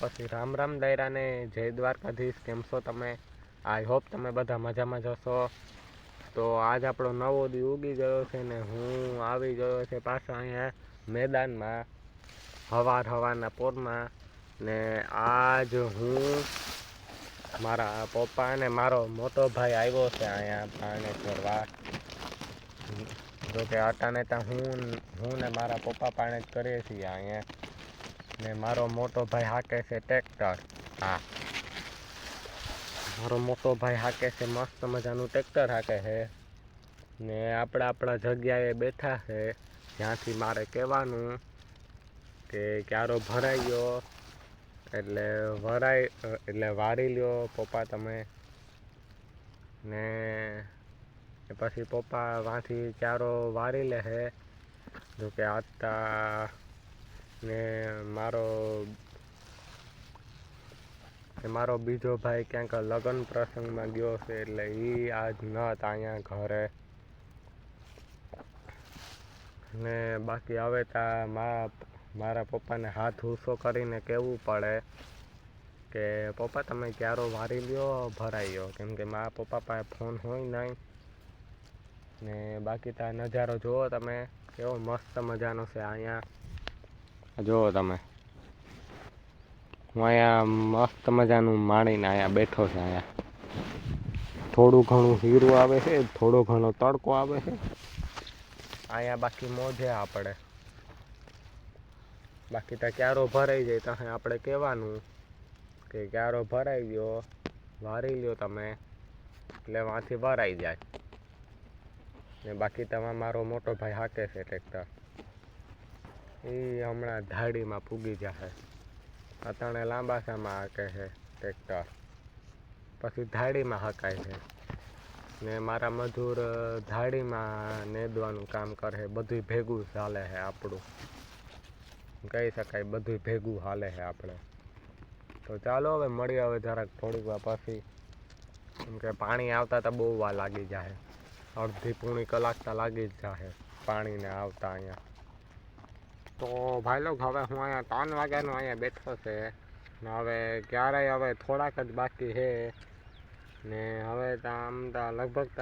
પછી રામ રામ દાયરાને જય દ્વારકાધીશ. કેમ છો તમે? આઈ હોપ તમે બધા મજામાં જ હશો. તો આજ આપણો નવો દી ઉગી ગયો છે ને હું આવી ગયો છે પાછા અહીંયા મેદાનમાં સવારના પોરમાં. ને આજ હું મારા પપ્પા અને મારો મોટો ભાઈ આવ્યો છે અહીંયા પાણી ફરવા. જોકે અટાણે ત્યાં હું ને મારા પપ્પા પાણી જ કરીએ છીએ અહીંયા. ને મારો મોટો ભાઈ હાકે છે ટ્રેક્ટર. હા, મારો મોટો ભાઈ હાકે છે, મસ્ત મજાનું ટ્રેક્ટર હાકે છે. ને આપણા જગ્યાએ બેઠા છે, જ્યાંથી મારે કહેવાનું કે ક્યારો ભરાઈ ગયો એટલે વારી લ્યો પપ્પા તમે. ને પછી પપ્પા વાંથી ક્યારો વારી લે છે. જોકે આતા ને મારો બીજો ભાઈ ક્યાંક લગ્ન પ્રસંગમાં ગયો છે એટલે એ આજ ન હતા અહીંયા ઘરે. ને બાકી હવે ત્યાં મારા પપ્પાને હાથ ઊંચો કરીને કહેવું પડે કે પપ્પા તમે ક્યારો વારી લ્યો ભરાઈ ગયો, કેમ કે મારા પપ્પા પાસે ફોન હોય નહીં. ને બાકી ત્યાં નજારો જુઓ તમે, કેવો મસ્ત મજાનો છે અહીંયા. જુઓ તમે, હું અહીંયા મસ્ત મજાનું માણીને અહીંયા બેઠો છે. અહીંયા થોડું ઘણું હીરું આવે છે, થોડો ઘણો તડકો આવે છે અહીંયા. બાકી મોજે આપણે. બાકી ત્યાં ક્યારો ભરાઈ જાય તો આપણે કહેવાનું કે ક્યારો ભરાઈ ગયો વારી લ્યો તમે, એટલે વાંથી ભરાઈ જાય. ને બાકી તમે મારો મોટો ભાઈ હાકે છે ટ્રેક્ટર, એ હમણાં ધાડીમાં પૂગી જશે. અતાણે લાંબાસામાં હાકે છે ટ્રેક્ટર, પછી ધાડીમાં હકાય છે. ને મારા મજૂર ધાડીમાં નેદવાનું કામ કરે. બધું ભેગું ચાલે છે આપણું, કહી શકાય બધું ભેગું હાલે છે આપણે. તો ચાલો હવે મળીએ હવે જરાક થોડીક વાર પછી, કેમ કે પાણી આવતા તો બહુ વાર લાગી જાય. અડધી પૂણી કલાક તો લાગી જ જાય પાણીને આવતા અહીંયા. તો ભાઈ લોક હવે હું અહીંયા 3 વાગ્યાનો અહીંયા બેઠો છે ને હવે ક્યારેય હવે થોડાક જ બાકી છે. ને હવે આમ તો લગભગ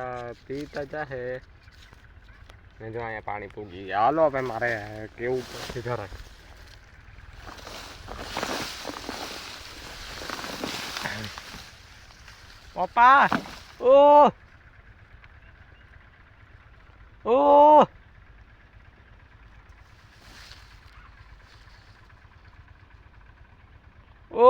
પીતા જાહે. ને જો અહીંયા પાણી પૂગી ગયા. હાલો હવે મારે કેવું પડશે જરાક. પપ્પા ઓ ઓ ઓ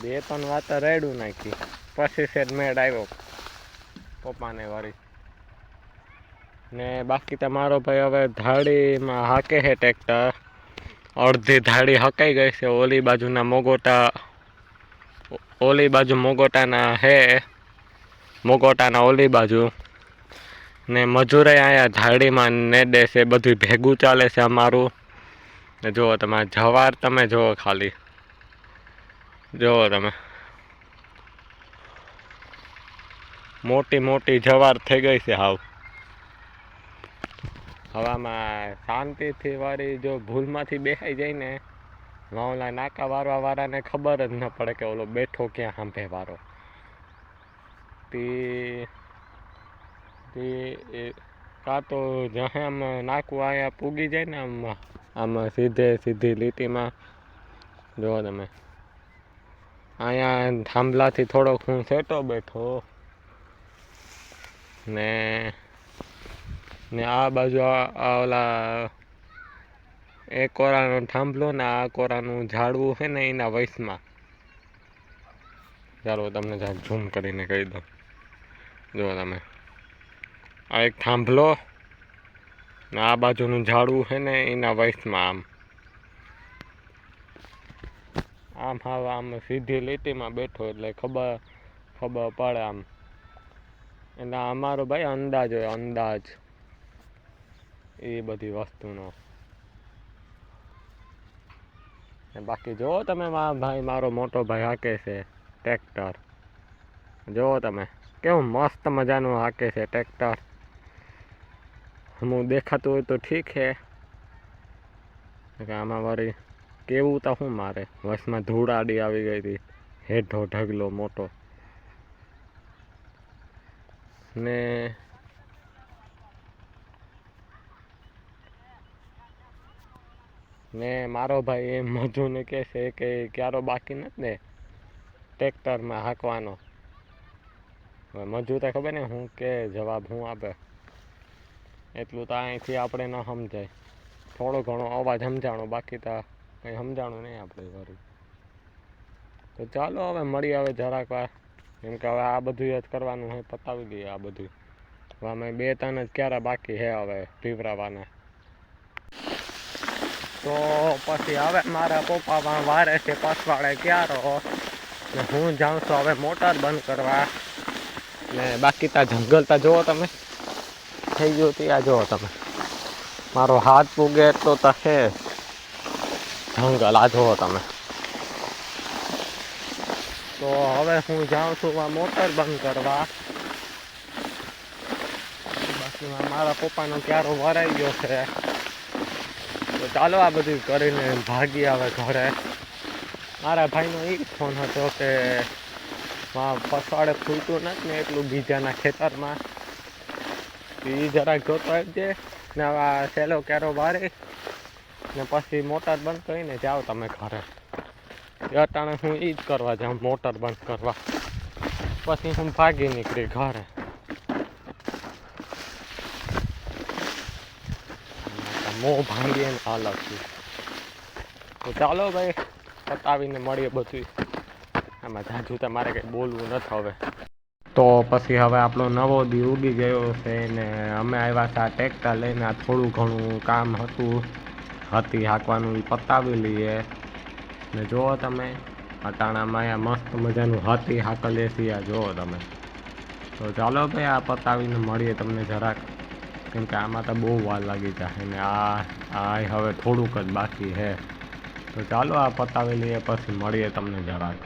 2-3 વાત રેડું નાખી, પછી સેજ મેળ આવ્યો પપ્પાને વારી. ને બાકી તમારો ભાઈ હવે ધાડીમાં હાકે છે ટ્રેક્ટર. અડધી ધાડી હકાઈ ગઈ છે. ઓલી બાજુ મોગોટાના હે, મોગોટાના ઓલી બાજુ. ને મજૂરે અહીંયા ધાડીમાં નેદે છે, બધું ભેગું ચાલે છે અમારું. ને જુઓ તમે જવાર, તમે જુઓ ખાલી, જુઓ તમે મોટી મોટી જવાર થઈ ગઈ છે હાવ. હવામાં શાંતિથી વારી જો ભૂલમાંથી બેસાઈ જાય ને, ઓલા નાકા વારવા વાળાને ખબર જ ન પડે કે ઓલો બેઠો ક્યાં સાંભે વારો. કાં તો જ્યાં આમ નાકું અહીંયા પૂગી જાય ને આમ સીધી લીટીમાં. જુઓ તમે અહીંયા થાંભલાથી થોડોક હું સેટો બેઠો ને આ બાજુ ઓલા એક કોરાનો થાંભલો ને આ કોરાનું ઝાડવું છે ને એના વયસમાં. ચાલો તમને જરાક ઝૂમ કરીને કહી દઉં. જુઓ તમે, આ એક થાંભલો ને આ બાજુનું ઝાડવું છે ને એના વયસમાં આમ આમ સીધી લીટીમાં બેઠો એટલે ખબર પડે આમ. એટલે અમારો ભાઈ અંદાજ હોય, અંદાજ એ બધી વસ્તુનો. બાકી જુઓ તમે મારો મોટો ભાઈ હાકે છે ટ્રેક્ટર. જુઓ તમે કેવું મસ્ત મજાનું હાકે છે ટ્રેક્ટર. હું દેખાતું હોય તો ઠીક હે આમાં વારી કેવું તો શું મારે વસમાં ધૂળાડી આવી ગઈ હતી હેઠો ઢગલો મોટો ને મારો ભાઈ એમ મજૂને કહે છે કે ક્યારો બાકી નથી ને ટ્રેક્ટરમાં હાંકવાનો મજૂર તો ખબર ને હું કે જવાબ હું આપે એટલું તો અહીંથી આપણે ન સમજાય થોડો ઘણો અવાજ સમજાણો બાકી તો કંઈ સમજાણું નહીં આપણે વારી તો ચાલો હવે મળી આવે જરાક વાર કેમ કે હવે આ બધું જ કરવાનું હોય પતાવી દઈએ આ બધું હવે અમે 2-3 જ ક્યારે બાકી છે હવે પીવરાવાના તો પછી હવે મારા પપ્પા વારે છે પસવાડે ક્યારો ને હું જાઉં છું હવે મોટર બંધ કરવા ને બાકી તા જંગલ તા જુઓ તમે થઈ ગયું ત્યાં જુઓ તમે મારો હાથ પૂગે એટલો તો છે જંગલ આ જુઓ તમે તો હવે હું જાઉં છું આ મોટર બંધ કરવા બાકી મારા પપ્પાનો ક્યારો વરાઈ ગયો છે તો ચાલો આ બધું કરીને ભાગી આવે ઘરે મારા ભાઈનો એ ફોન હતો કે પસવાડે ફૂલતું નથી ને એટલું બીજાના ખેતરમાં એ જરાક જોતો આવજે ને આ સહેલો ક્યારો વારી ને પછી મોટર બંધ કરીને જાઓ તમે ઘરે અટાણે હું એ જ કરવા જાઉં મોટર બંધ કરવા પછી હું ભાગી નીકળી ઘરે મોં ભાંગીએ ને હાલત તો ચાલો ભાઈ પતાવીને મળીએ બધું આમાં જાજુ તમારે કંઈ બોલવું નથી હવે તો પછી હવે આપણો નવો દી ઉગી ગયો છે ને અમે આવ્યા હતા ટ્રેક્ટર લઈને આ થોડું ઘણું કામ હતી હાંકવાનું એ પતાવી લઈએ ને જુઓ તમે અટાણામાં અહીંયા મસ્ત મજાનું હાથી હાંકલીએ છીએ આ જુઓ તમે તો ચાલો ભાઈ આ પતાવીને મળીએ તમને જરાક કેમ કે આમાં તો બહુ વાર લાગી જાય ને આ હવે થોડુંક જ બાકી છે તો ચાલો આ પતાવી લઈએ પછી મળીએ તમને જરાક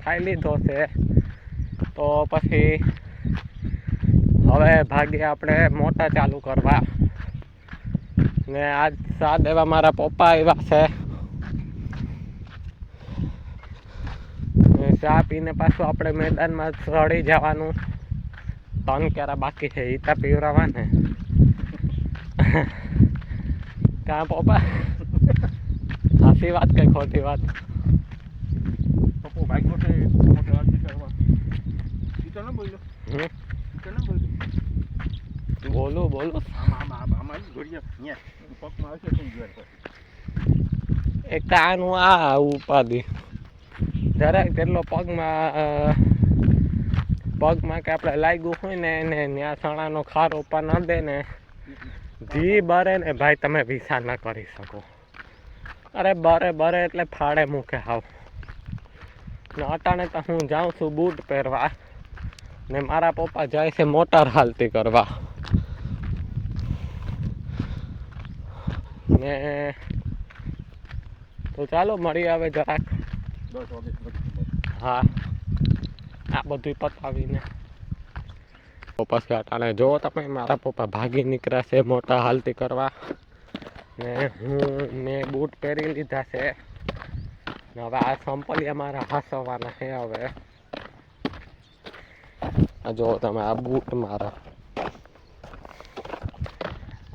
ખાઈ લીધો છે તો પછી હવે ભાગીએ આપણે મોટા ચાલુ કરવા ને આજ સાદ એવા મારા પપ્પા આવ્યા છે ચા પીને પાછું આપણે મેદાનમાં ચડી જવાનું 3 ક્યારા બાકી છે ઈતા પીવરાવા ને કાં પપ્પા સાચી વાત કે ખોટી વાત બોલો એક આનું આ ઉપાધિ જરાક જેટલો પગમાં કે આપણે લાગ્યું હોય ને એને ત્યાં સણાનો ખારો ઉપર ન દે ને જી બરે ને ભાઈ તમે વિસા ન કરી શકો અરે બરે એટલે ફાડે મૂકે હાવ ને અટાણે તો હું જાઉં છું બૂટ પહેરવા ને મારા પપ્પા જાય છે મોટર હાલતી કરવા ને તો ચાલો મળી આવે જરાક હા આ બધું પતાવીને તો પછી અટાણે જો તમે મારા પપ્પા ભાગી નીકળ્યા છે મોટા હાલતી કરવા ને મેં બૂટ પહેરી લીધા છે ને હવે આ સંપલિયા મારા હાસવાના છે હવે આ જો તમે આ બૂટ મારા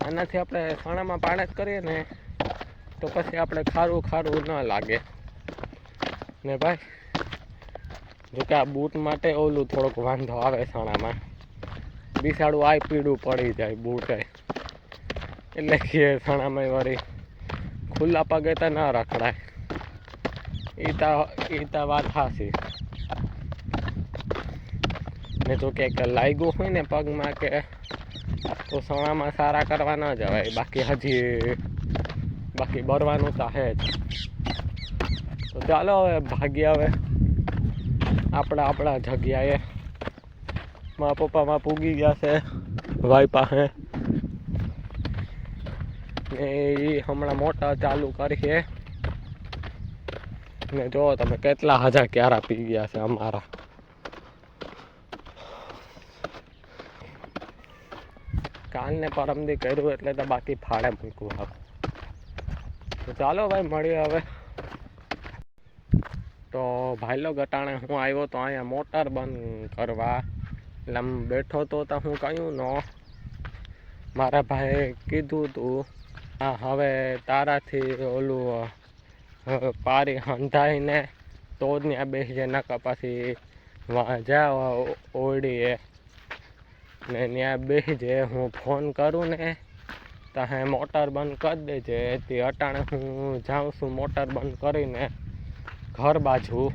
આનાથી આપણે સણામાં પાણી કરીએ ને તો પછી આપણે ખારું ન લાગે ને ભાઈ જોકે આ બૂટ માટે ઓલું થોડોક વાંધો આવે સણામાં, બિસાડું આય પીડું પડી જાય બૂટ એટલે કે સણામાં વળી ખુલ્લા પગે તો ના રખડાય, એ તો વાત હાસી. ને જો કે લાગ્યું હોય ને પગમાં કે તો સણામાં સારા કરવા ન જવાય, બાકી બરવાનું તો હે જ. તો ચાલો હવે ભાગ્યા હવે આપણા જગ્યાએ. મારા પપ્પામાં પૂગી ગયા છે ભાઈ પાસે, ને એ હમણાં મોટર ચાલુ કરીએ. ને જો તમે કેટલા હજાર ક્યારા પી ગયા છે અમારા. કાલ ને પરમદી કર્યું એટલે તો બાકી ફાળે મૂકવું હવે. તો ચાલો ભાઈ મળીએ હવે. તો ભાઈલો ગટાણે હું આવ્યો તો અહીંયા મોટર બંધ કરવા, એટલે આમ બેઠો તો હું કહ્યું ન, મારા ભાઈએ કીધું તું હા હવે તારાથી ઓલું પારી હંધાઈને તો જ ત્યાં બેસજે, નકર પછી જા ઓરડીએ ને ત્યાં બેસજે. હું ફોન કરું ને તો હે મોટર બંધ કરી દેજે. તે અટાણે હું જાઉં છું મોટર બંધ કરીને ઘર બાજુ.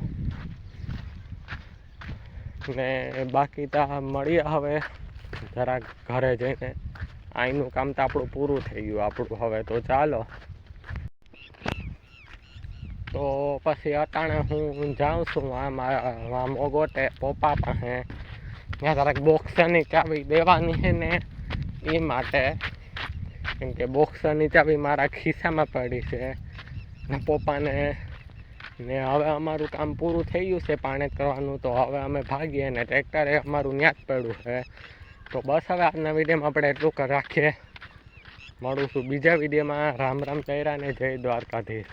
ને બાકી તો મળીએ હવે જરાક ઘરે જઈને. અહીંનું કામ તો આપણું પૂરું થઈ ગયું આપણું હવે. તો ચાલો તો પછી અટાણે હું જાઉં છું આ મોગોટે પપ્પા પાસે. ત્યાં જરાક બોક્સરની ચાવી દેવાની છે ને એ માટે, કેમ કે બોક્સરની ચાવી મારા ખિસ્સામાં પડી છે ને પપ્પાને. ને હવે અમારું કામ પૂરું થઈ ગયું છે પાણી કરવાનું, તો હવે અમે ભાગીએ ને ટ્રેક્ટરે અમારું ત્યાં જ પડ્યું છે. તો બસ હવે આજના વિડીયોમાં આપણે એટલું રાખીએ. મળું છું બીજા વિડીયોમાં. રામ રામ ચૈરા ને જય દ્વારકાધીશ.